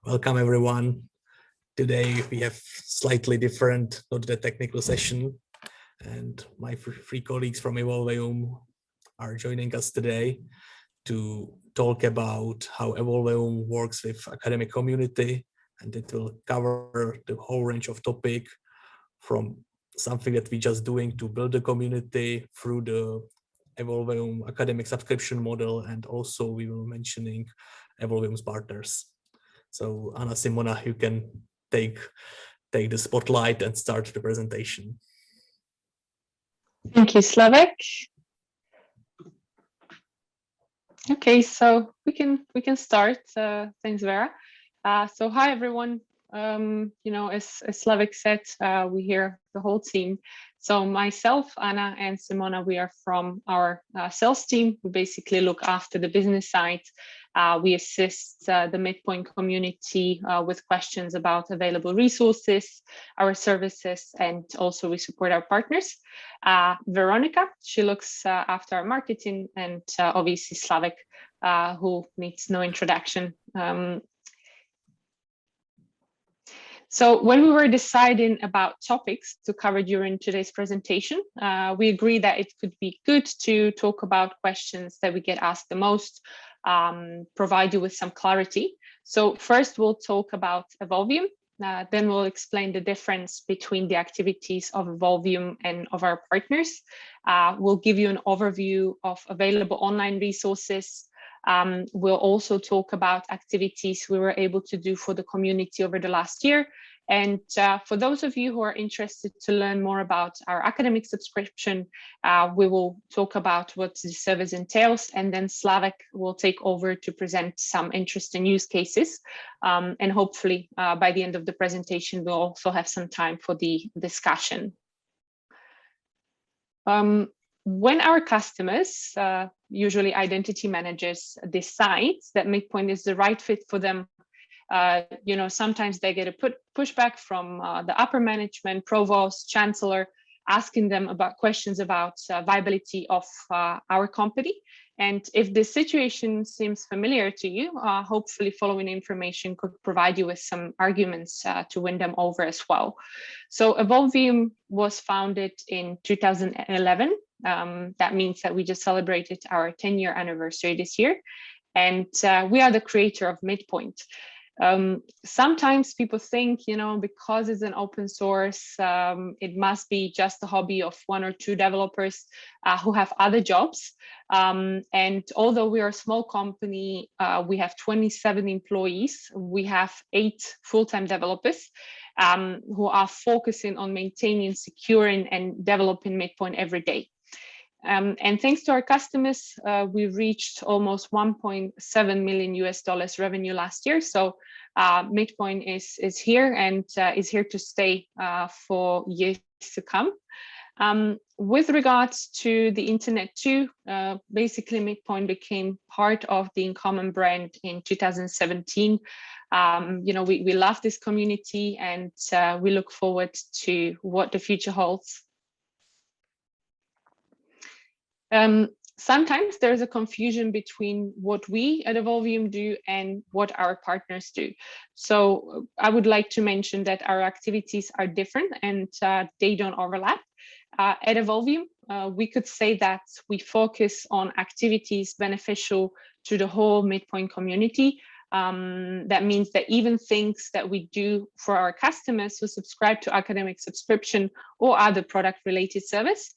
Welcome everyone. Today we have slightly different, not the technical session, and my three colleagues from Evolveum are joining us today to talk about how Evolveum works with academic community, and it will cover the whole range of topic from something that we're just doing to build the community through the Evolveum academic subscription model, and also we will mentioning Evolveum's partners. So Anna, Simona, you can take the spotlight and start the presentation. Thank you, Slávek. Okay, so we can start. Thanks, Vera. So hi everyone. As Slávek said, we here the whole team. So myself, Anna, and Simona, we are from our sales team. We basically look after the business side. We assist the MidPoint community with questions about available resources, our services, and also we support our partners. Veronica, she looks after our marketing, and obviously Slávek, who needs no introduction. So when we were deciding about topics to cover during today's presentation, we agreed that it could be good to talk about questions that we get asked the most, provide you with some clarity. So first we'll talk about Evolveum, then we'll explain the difference between the activities of Evolveum and of our partners. We'll give you an overview of available online resources. We'll also talk about activities we were able to do for the community over the last year. And for those of you who are interested to learn more about our academic subscription, we will talk about what the service entails, and then Slávek will take over to present some interesting use cases. And hopefully by the end of the presentation, we'll also have some time for the discussion. When our customers, usually identity managers, decide that MidPoint is the right fit for them, sometimes they get a pushback from the upper management, provost, chancellor, asking them about questions about viability of our company. And if the situation seems familiar to you, hopefully following information could provide you with some arguments to win them over as well. So Evolveum was founded in 2011. That means that we just celebrated our 10-year anniversary this year, and we are the creator of MidPoint. Sometimes people think, because it's an open source, it must be just a hobby of one or two developers who have other jobs. And although we are a small company, we have 27 employees. We have 8 full-time developers who are focusing on maintaining, securing, and developing MidPoint every day. And thanks to our customers, we reached almost $1.7 million revenue last year. So MidPoint is here and is here to stay for years to come. With regards to the internet too, basically MidPoint became part of the InCommon brand in 2017. We love this community, and we look forward to what the future holds. Sometimes there's a confusion between what we at Evolveum do and what our partners do. So I would like to mention that our activities are different and they don't overlap. At Evolveum, we could say that we focus on activities beneficial to the whole MidPoint community. That means that even things that we do for our customers who subscribe to academic subscription or other product related service,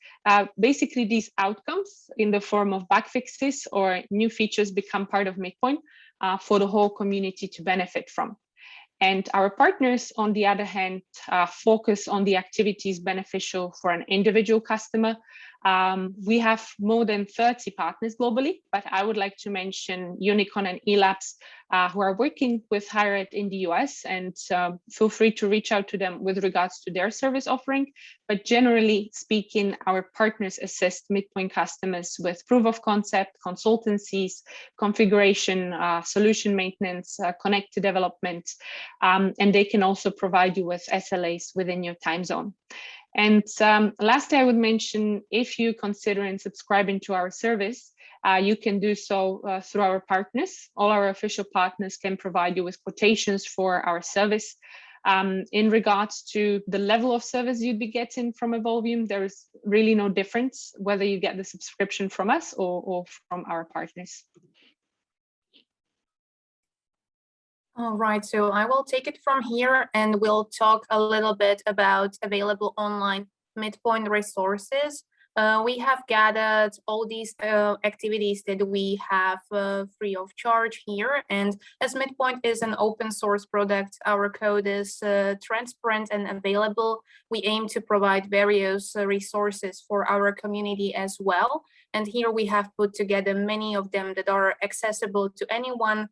basically these outcomes in the form of bug fixes or new features become part of MidPoint for the whole community to benefit from. And our partners, on the other hand, focus on the activities beneficial for an individual customer. We have more than 30 partners globally, but I would like to mention Unicorn and eLabs, who are working with higher ed in the US, and feel free to reach out to them with regards to their service offering. But generally speaking, our partners assist MidPoint customers with proof of concept, consultancies, configuration, solution maintenance, connect to development, and they can also provide you with SLAs within your time zone. And lastly, I would mention, if you consider and subscribing to our service, you can do so through our partners. All our official partners can provide you with quotations for our service. In regards to the level of service you'd be getting from Evolveum, there is really no difference whether you get the subscription from us or from our partners. All right, so I will take it from here and we'll talk a little bit about available online MidPoint resources. We have gathered all these activities that we have free of charge here. And as MidPoint is an open source product, our code is transparent and available. We aim to provide various resources for our community as well. And here we have put together many of them that are accessible to anyone,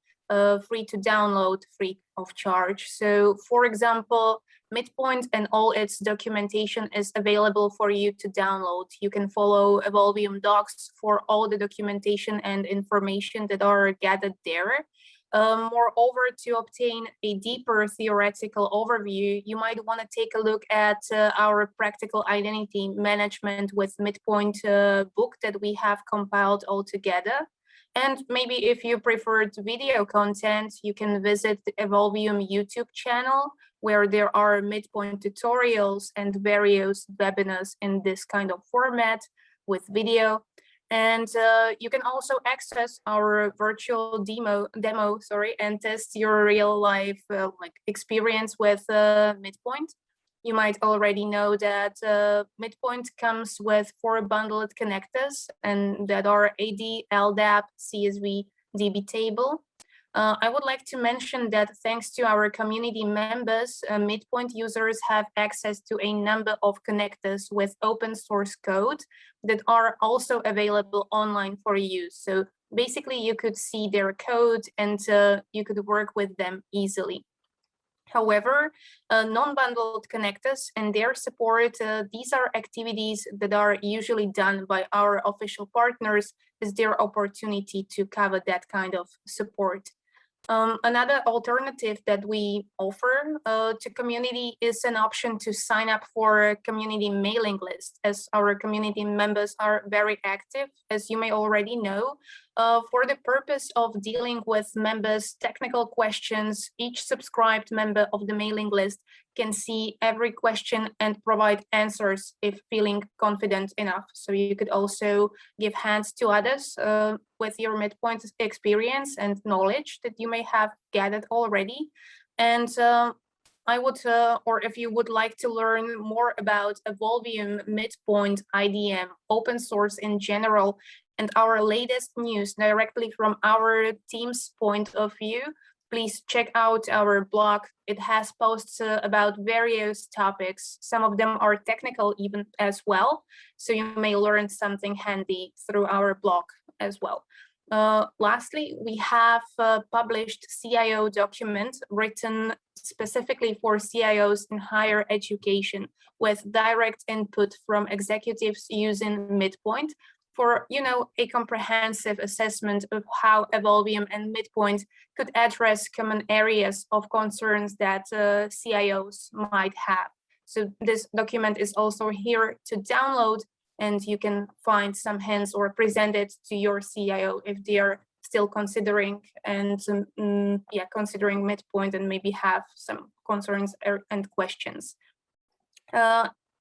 free to download, free of charge. So for example, MidPoint and all its documentation is available for you to download. You can follow Evolveum docs for all the documentation and information that are gathered there. Moreover, to obtain a deeper theoretical overview, you might want to take a look at our practical identity management with MidPoint book that we have compiled all together. And maybe if you preferred video content, you can visit the Evolveum YouTube channel, where there are MidPoint tutorials and various webinars in this kind of format with video. And you can also access our virtual demo, and test your real life experience with MidPoint. You might already know that MidPoint comes with 4 bundled connectors, and that are AD, LDAP, CSV, DBTable. I would like to mention that thanks to our community members, MidPoint users have access to a number of connectors with open source code that are also available online for use. So basically you could see their code and you could work with them easily. However, non-bundled connectors and their support, these are activities that are usually done by our official partners as their opportunity to cover that kind of support. Another alternative that we offer to community is an option to sign up for a community mailing list, as our community members are very active, as you may already know. For the purpose of dealing with members' technical questions, each subscribed member of the mailing list can see every question and provide answers if feeling confident enough. So you could also give hands to others with your MidPoint experience and knowledge that you may have gathered already. And I would, or if you would like to learn more about Evolveum, MidPoint, IDM, open source in general, and our latest news directly from our team's point of view, please check out our blog. It has posts about various topics. Some of them are technical even as well. So you may learn something handy through our blog as well. Lastly, we have published CIO document written specifically for CIOs in higher education with direct input from executives using MidPoint for, a comprehensive assessment of how Evolveum and MidPoint could address common areas of concerns that CIOs might have. So this document is also here to download, and you can find some hints or present it to your CIO if they're still considering and considering MidPoint and maybe have some concerns and questions.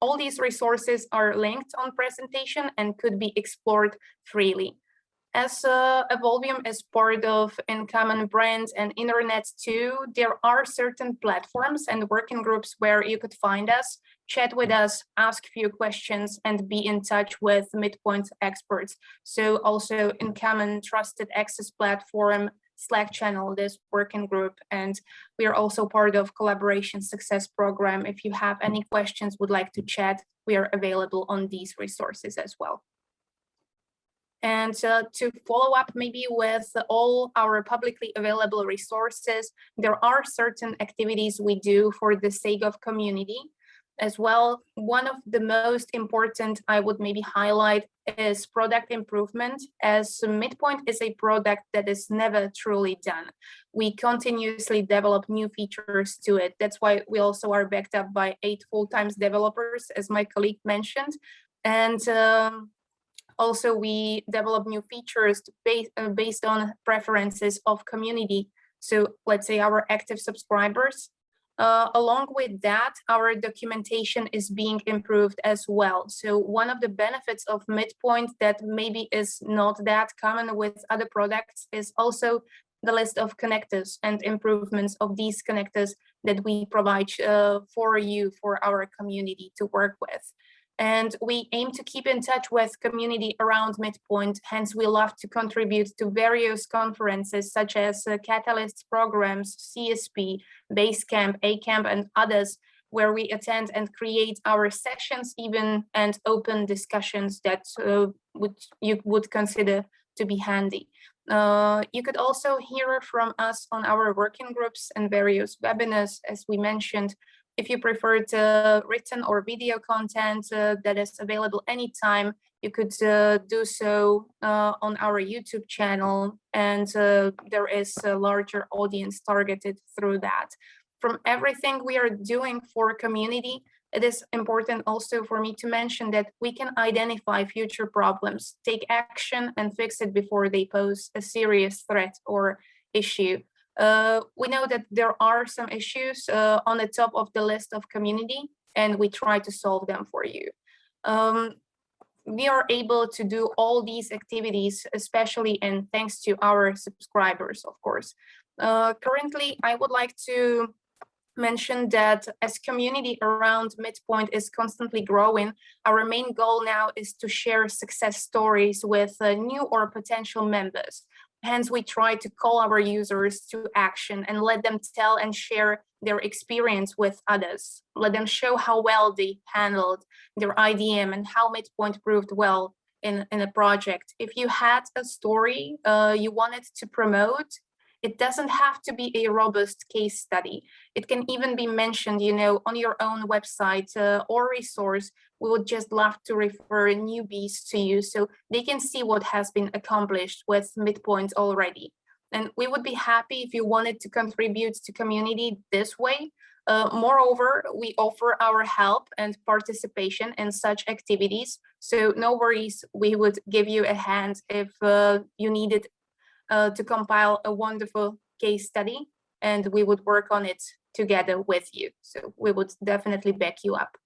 All these resources are linked on presentation and could be explored freely. As Evolveum is part of Uncommon brand and Internet too, there are certain platforms and working groups where you could find us, chat with us, ask few questions, and be in touch with MidPoint experts. So also Uncommon Trusted Access Platform, Slack channel, this working group, and we are also part of Collaboration Success Program. If you have any questions, would like to chat, we are available on these resources as well. And to follow up maybe with all our publicly available resources, there are certain activities we do for the sake of community. As well, one of the most important I would maybe highlight is product improvement, as MidPoint is a product that is never truly done. We continuously develop new features to it. That's why we also are backed up by 8 full-time developers, as my colleague mentioned. And also we develop new features based on preferences of community. So let's say our active subscribers. Along with that, our documentation is being improved as well. So one of the benefits of MidPoint that maybe is not that common with other products is also the list of connectors and improvements of these connectors that we provide for you, for our community to work with. And we aim to keep in touch with community around MidPoint. Hence, we love to contribute to various conferences such as Catalyst programs, CSP, Basecamp, ACamp, and others, where we attend and create our sessions even and open discussions that you would consider to be handy. You could also hear from us on our working groups and various webinars, as we mentioned. If you prefer written or video content that is available anytime, you could do so on our YouTube channel, and there is a larger audience targeted through that. From everything we are doing for community, it is important also for me to mention that we can identify future problems, take action, and fix it before they pose a serious threat or issue. We know that there are some issues on the top of the list of community, and we try to solve them for you. We are able to do all these activities, especially and thanks to our subscribers, of course. Currently, I would like to mention that as community around MidPoint is constantly growing, our main goal now is to share success stories with new or potential members. Hence, we try to call our users to action and let them tell and share their experience with others. Let them show how well they handled their IDM and how MidPoint proved well in a project. If you had a story you wanted to promote, it doesn't have to be a robust case study. It can even be mentioned, on your own website or resource. We would just love to refer newbies to you so they can see what has been accomplished with MidPoint already. And we would be happy if you wanted to contribute to community this way. Moreover, we offer our help and participation in such activities. So no worries, we would give you a hand if you needed to compile a wonderful case study, and we would work on it together with you. So we would definitely back you up.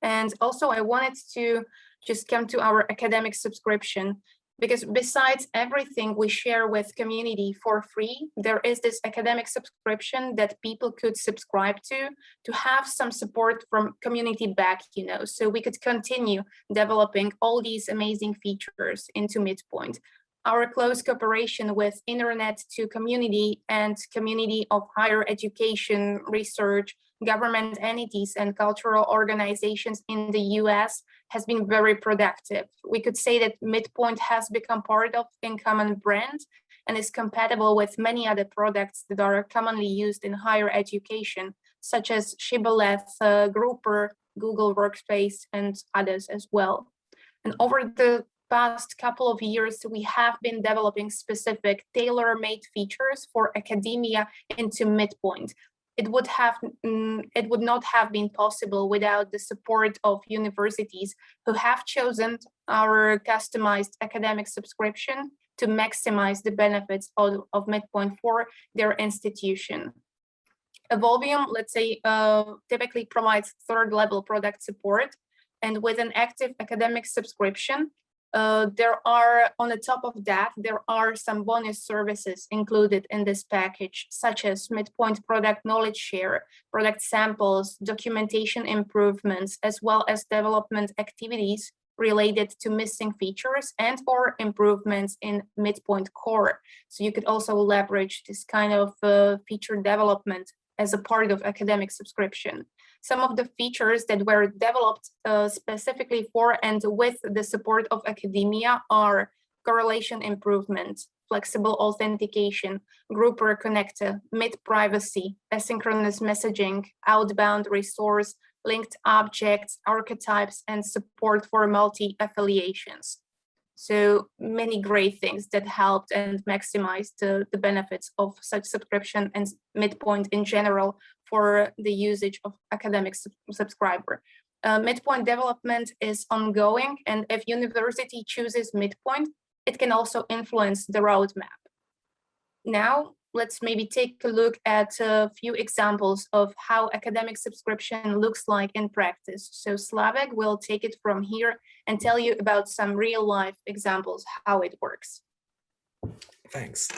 And also I wanted to just come to our academic subscription, because besides everything we share with community for free, there is this academic subscription that people could subscribe to have some support from community back, so we could continue developing all these amazing features into MidPoint. Our close cooperation with Internet to Community and community of higher education, research, government entities, and cultural organizations in the US has been very productive. We could say that MidPoint has become part of a common brand and is compatible with many other products that are commonly used in higher education, such as Shibboleth, Grouper, Google Workspace, and others as well. And over the past couple of years, we have been developing specific tailor-made features for academia into MidPoint. It would not have been possible without the support of universities who have chosen our customized academic subscription to maximize the benefits of MidPoint for their institution. Evolveum, let's say, typically provides third-level product support, and with an active academic subscription, there are, on the top of that, there are some bonus services included in this package, such as MidPoint product knowledge share, product samples, documentation improvements, as well as development activities related to missing features and or improvements in MidPoint core. So you could also leverage this kind of feature development as a part of academic subscription. Some of the features that were developed specifically for and with the support of academia are correlation improvement, flexible authentication, grouper connector, mid-privacy, asynchronous messaging, outbound resource, linked objects, archetypes, and support for multi-affiliations. So many great things that helped and maximized the benefits of such subscription and MidPoint in general for the usage of academic subscriber. MidPoint development is ongoing, and if university chooses MidPoint, it can also influence the roadmap. Now, let's maybe take a look at a few examples of how academic subscription looks like in practice. So Slávek will take it from here and tell you about some real-life examples, how it works. Thanks.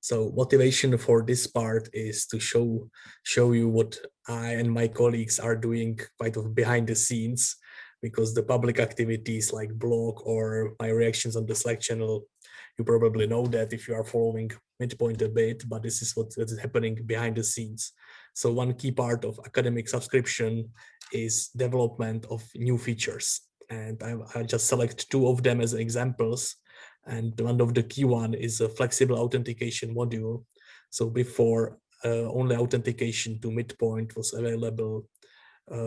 So motivation for this part is to show you what I and my colleagues are doing quite behind the scenes, because the public activities like blog or my reactions on the Slack channel, you probably know that if you are following MidPoint a bit, but this is what is happening behind the scenes. So one key part of academic subscription is development of new features. And I just select two of them as examples. And one of the key one is a flexible authentication module. So before only authentication to MidPoint was available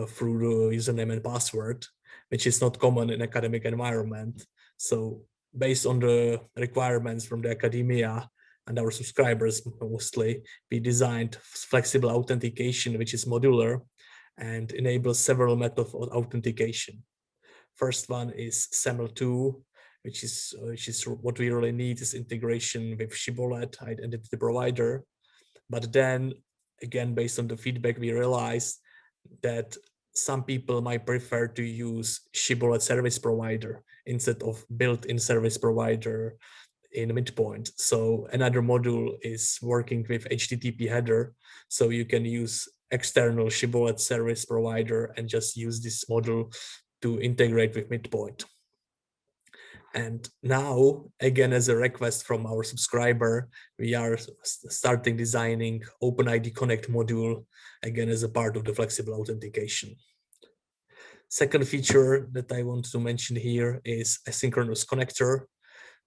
through the username and password, which is not common in academic environment. So based on the requirements from the academia and our subscribers mostly, we designed flexible authentication, which is modular and enables several methods of authentication. First one is SAML2, which is what we really need is integration with Shibboleth identity provider. But then again, based on the feedback, we realized that some people might prefer to use Shibboleth service provider instead of built-in service provider in MidPoint. So another module is working with HTTP header. So you can use external Shibboleth service provider and just use this module to integrate with MidPoint. And now, again, as a request from our subscriber, we are starting designing OpenID Connect module, again, as a part of the flexible authentication. Second feature that I want to mention here is Asynchronous connector,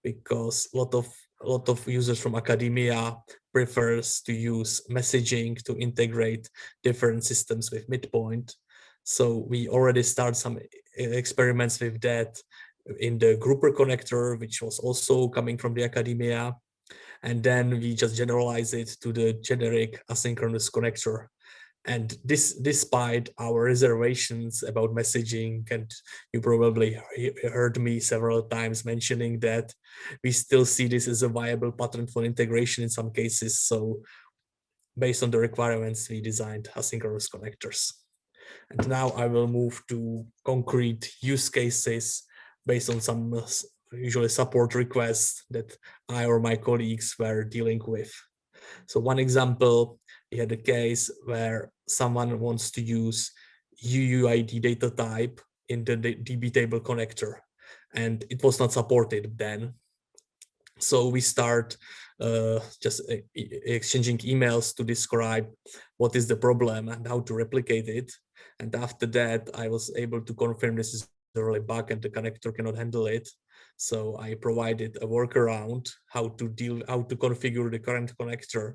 because a lot of users from academia prefers to use messaging to integrate different systems with MidPoint. So we already start some experiments with that in the grouper connector, which was also coming from the academia. And then we just generalize it to the generic asynchronous connector. And this, despite our reservations about messaging, and you probably heard me several times mentioning that we still see this as a viable pattern for integration in some cases. So based on the requirements, we designed asynchronous connectors. And now I will move to concrete use cases based on some usually support requests that I or my colleagues were dealing with. So one example, we had a case where someone wants to use UUID data type in the DBTable connector, and it was not supported then. So we start just exchanging emails to describe what is the problem and how to replicate it. And after that, I was able to confirm this is a really bug and the connector cannot handle it. So I provided a workaround how to configure the current connector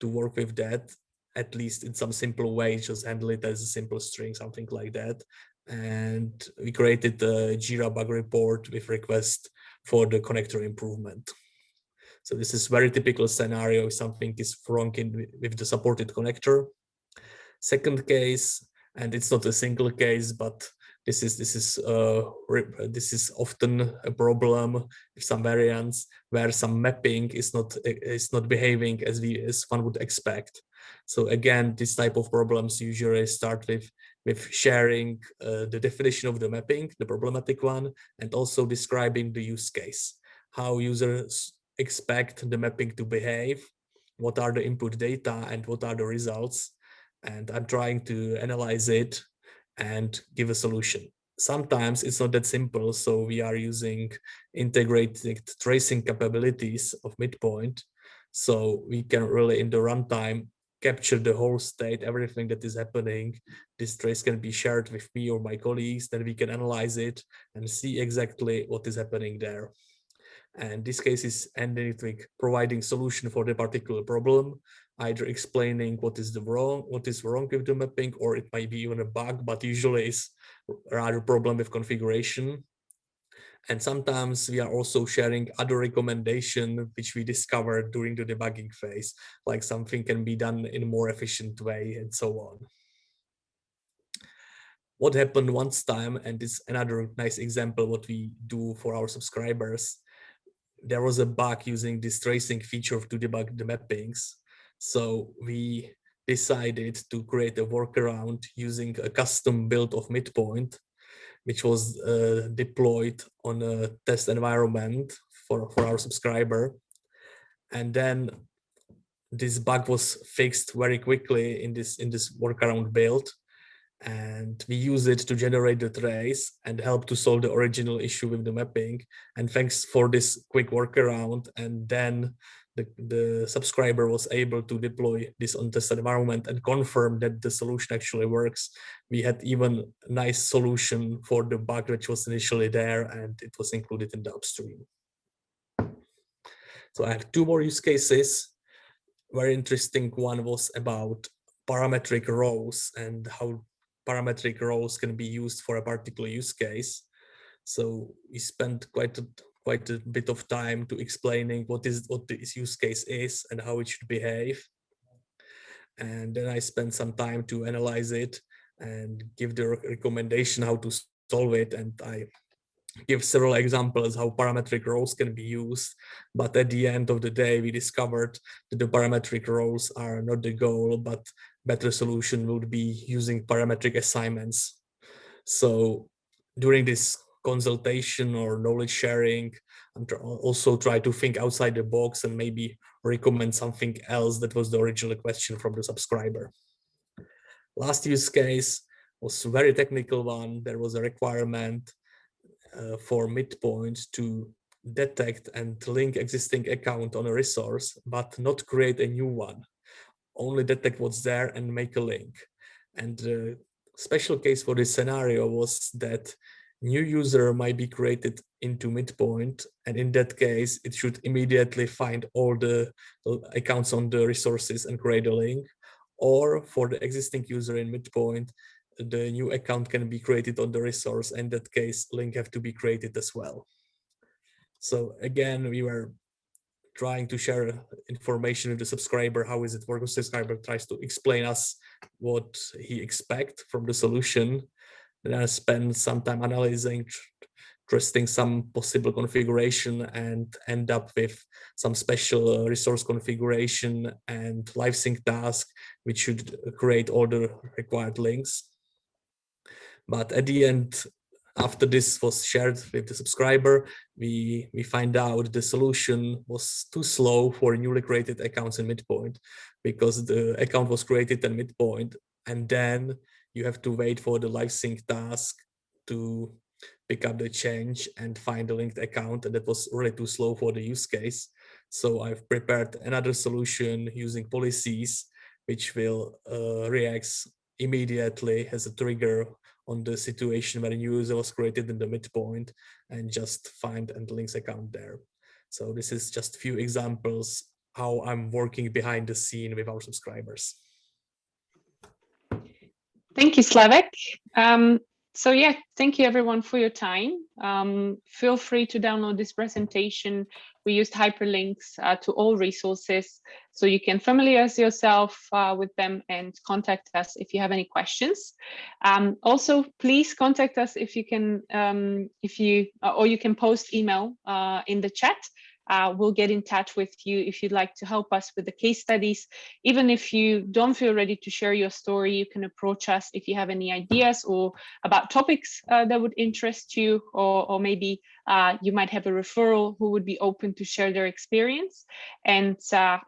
to work with that, at least in some simple way, just handle it as a simple string, something like that. And we created a Jira bug report with request for the connector improvement. So this is very typical scenario if something is wrong with the supported connector. Second case, and it's not a single case, but this is often a problem with some variants where some mapping is not behaving as one would expect. So again, this type of problems usually start with sharing the definition of the mapping, the problematic one, and also describing the use case, how users expect the mapping to behave, what are the input data and what are the results. And I'm trying to analyze it and give a solution. Sometimes it's not that simple, so we are using integrated tracing capabilities of MidPoint, so we can really in the runtime capture the whole state, everything that is happening. This trace can be shared with me or my colleagues, then we can analyze it and see exactly what is happening there. And this case is ended with providing solution for the particular problem, either explaining what is wrong with the mapping, or it might be even a bug, but usually it's rather problem with configuration. And sometimes we are also sharing other recommendations which we discovered during the debugging phase, like something can be done in a more efficient way and so on. What happened once time, and this is another nice example what we do for our subscribers. There was a bug using this tracing feature to debug the mappings. So we decided to create a workaround using a custom build of MidPoint, which was deployed on a test environment for our subscriber. And then this bug was fixed very quickly in this workaround build. And we use it to generate the trace and help to solve the original issue with the mapping. And thanks for this quick workaround, and then the subscriber was able to deploy this on test environment and confirm that the solution actually works. We had even a nice solution for the bug which was initially there, and it was included in the upstream. So I have two more use cases. Very interesting one was about parametric rows and how parametric rows can be used for a particular use case. So we spent quite a bit of time to explaining what this use case is and how it should behave. And then I spent some time to analyze it and give the recommendation how to solve it. And I give several examples how parametric rows can be used. But at the end of the day, we discovered that the parametric rows are not the goal, but better solution would be using parametric assignments. So during this consultation or knowledge sharing, I'm also try to think outside the box and maybe recommend something else that was the original question from the subscriber. Last use case was a very technical one. There was a requirement for MidPoint to detect and link existing account on a resource, but not create a new one. Only detect what's there and make a link. And the special case for this scenario was that new user might be created into MidPoint, and in that case, it should immediately find all the accounts on the resources and create a link. Or for the existing user in MidPoint, the new account can be created on the resource. In that case, link have to be created as well. So again, we were trying to share information with the subscriber. How is it work? The subscriber tries to explain us what he expects from the solution. Then I spend some time analyzing, testing some possible configuration, and end up with some special resource configuration and live sync task, which should create all the required links. But at the end, after this was shared with the subscriber, we find out the solution was too slow for newly created accounts in MidPoint, because the account was created in MidPoint, and then you have to wait for the live sync task to pick up the change and find the linked account, and that was really too slow for the use case. So I've prepared another solution using policies, which will react immediately as a trigger on the situation where a new user was created in the MidPoint, and just find and links account there. So this is just a few examples how I'm working behind the scene with our subscribers. Thank you, Slávek. So yeah, thank you everyone for your time. Feel free to download this presentation. We used hyperlinks to all resources, so you can familiarize yourself with them and contact us if you have any questions. Also, please contact us if you can, or you can post email in the chat. We'll get in touch with you if you'd like to help us with the case studies. Even if you don't feel ready to share your story, you can approach us if you have any ideas or about topics that would interest you, or maybe you might have a referral who would be open to share their experience. And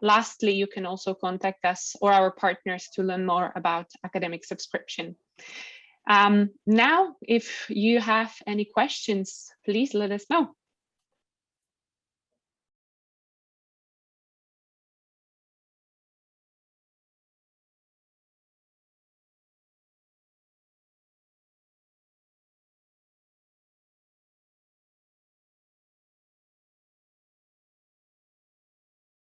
lastly, you can also contact us or our partners to learn more about academic subscription. Now, if you have any questions, please let us know.